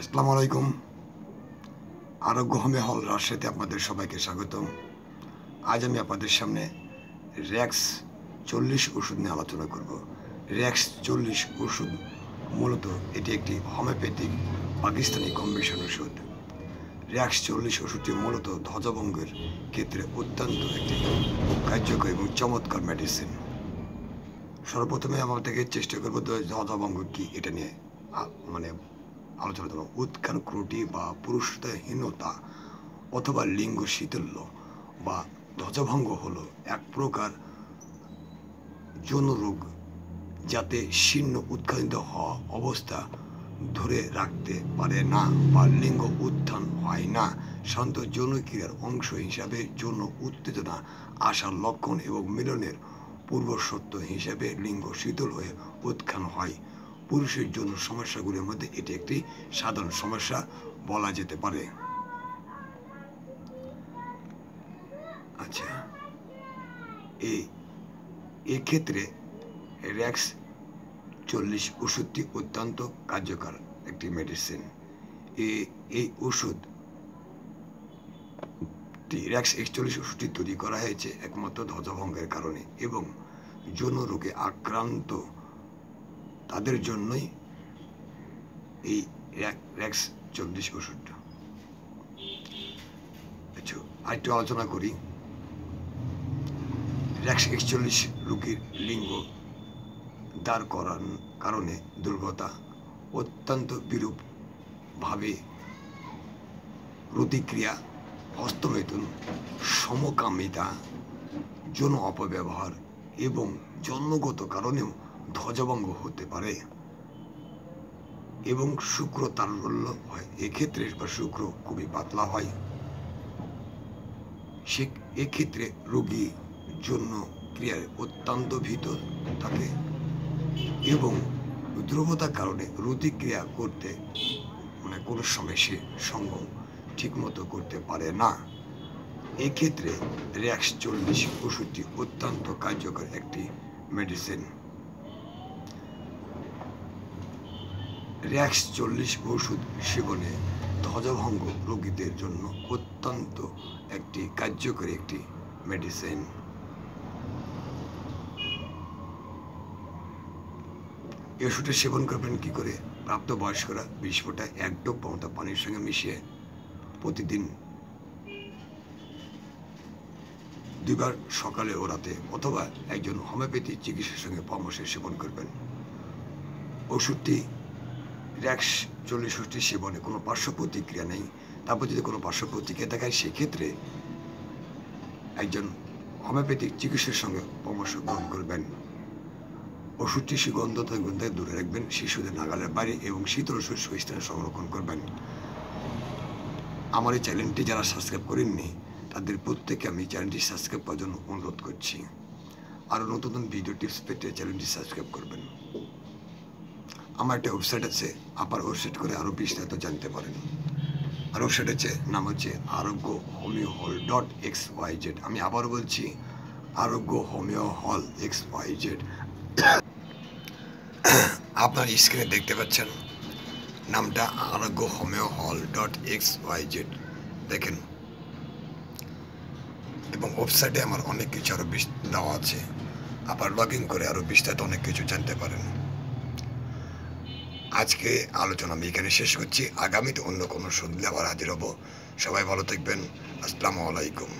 আসসালামু আলাইকুম। আরোগ্য হোমিও হল রাজশাহীতে আপনাদের সবাইকে স্বাগতম। আজ আমি আপনাদের সামনে র্যাক্স 40 ওষুধ নিয়ে আলোচনা করব। র্যাক্স 40 ওষুধ মূলত এটি একটি হোমিওপ্যাথিক পাকিস্তানি কম্বিনেশন ওষুধ। র্যাক্স 40 ওষুধটি মূলত ধ্বজভঙ্গের ক্ষেত্রে অত্যন্ত একটি কার্যকর এবং চমৎকার মেডিসিন। সর্বপ্রথমে আমাদেরকে চেষ্টা করবো ধ্বজভঙ্গ কি এটা নিয়ে আলোচনা করব। উৎখান ক্রুটি বা পুরুষত্বহীনতা অথবা লিঙ্গ শীতল্য বা ধ্বজভঙ্গ হলো এক প্রকার যৌন রোগ যাতে শীর্ণ উৎখানিত হওয়া অবস্থা ধরে রাখতে পারে না বা লিঙ্গ উত্থান হয় না। শান্ত যৌন ক্রিয়ার অংশ হিসাবে যৌন উত্তেজনা আসার লক্ষণ এবং মিলনের পূর্বশর্ত হিসাবে লিঙ্গ শীতল হয়ে উত্থান হয়। পুরুষের জন্য সমস্যাগুলির মধ্যে এটি একটি সাধারণ সমস্যা বলা যেতে পারে। আচ্ছা, এই ক্ষেত্রে র্যাক্স 40 ওষুধটি অত্যন্ত কার্যকর একটি মেডিসিন। এই ওষুধ র্যাক্স 41 ওষুধটি তৈরি করা হয়েছে একমাত্র ধ্বজভঙ্গের কারণে এবং যৌন রোগে আক্রান্ত তাদের জন্যই এই র্যাক্স 40 ওষুধটা। আচ্ছা, আরেকটু আলোচনা করি। র্যাক্স 41 রোগীর লিঙ্গ দাঁড় করার কারণে দুর্বলতা, অত্যন্ত বিরূপভাবে প্রতিক্রিয়া, হস্তমৈথুন, সমকামিতা, যৌন অপব্যবহার এবং জন্মগত কারণেও ধ্বজভঙ্গ হতে পারে এবং শুক্র তারল্য হয়। এক্ষেত্রে শুক্র খুবই পাতলা হয়। এক্ষেত্রে রোগী যৌন ক্রিয়ায় অত্যন্ত ভীত থাকে এবং দুর্বলতার কারণে প্রতিক্রিয়া করতে কোনো সময় সে সঙ্গম ঠিকমতো করতে পারে না। এক্ষেত্রে র্যাক্স 40 ওষুধটি অত্যন্ত কার্যকর একটি মেডিসিন। র্যাক্স 40 ওষুধ সেবনে ধ্বজভঙ্গ রোগীদের জন্য অত্যন্ত একটি কার্যকরী একটি মেডিসিন। এই ওষুধটা সেবন করবেন কি করে? প্রাপ্তবয়স্করা 20 ফোঁটা 1 ডোপ পানির সঙ্গে মিশিয়ে প্রতিদিন 2 বার সকালে ও রাতে অথবা একজন হোমিওপ্যাথি চিকিৎসার সঙ্গে পরামর্শে সেবন করবেন। ওষুধটি র্যাক্স 40 ওষুধটি সেবনে কোনো পার্শ্ব প্রতিক্রিয়া নেই। তারপর যদি কোনো পার্শ্ব প্রতিক্রিয়া দেখায় সেক্ষেত্রে একজন হোমিওপ্যাথিক চিকিৎসার সঙ্গে পরামর্শ গ্রহণ করবেন। ওষুধটি সুগন্ধ থেকে দূরে রাখবেন, শিশুদের নাগালের বাইরে এবং শীতল স্থানে সংরক্ষণ করবেন। আমার এই চ্যানেলটি যারা সাবস্ক্রাইব করেননি তাদের প্রত্যেকে আমি চ্যানেলটি সাবস্ক্রাইব করার জন্য অনুরোধ করছি। আরও নতুন নতুন ভিডিও টিপস পেতে চ্যানেলটি সাবস্ক্রাইব করবেন। আমার একটা ওয়েবসাইট আছে, আপনার ওয়েবসাইট করে আরও বিস্তারিত জানতে পারেন। আর ওয়েবসাইট আছে, নাম হচ্ছে আরোগ্য হোমিও হল .xyz। আমি আবার বলছি, আরোগ্য হোমিও হল .xyz। আপনার স্ক্রিনে দেখতে পাচ্ছেন নামটা আরোগ্য হোমিও হল .xyz দেখেন, এবং ওয়েবসাইটে আমার অনেক কিছু আরও দেওয়া আছে। আবার লগ ইন করে আরও বিস্তারিত অনেক কিছু জানতে পারেন। আজকে আলোচনা আমি এখানে শেষ করছি। আগামীতে অন্য কোনো ওষুধ নিয়ে আবার হাজির হব। সবাই ভালো থাকবেন। আসসালামু আলাইকুম।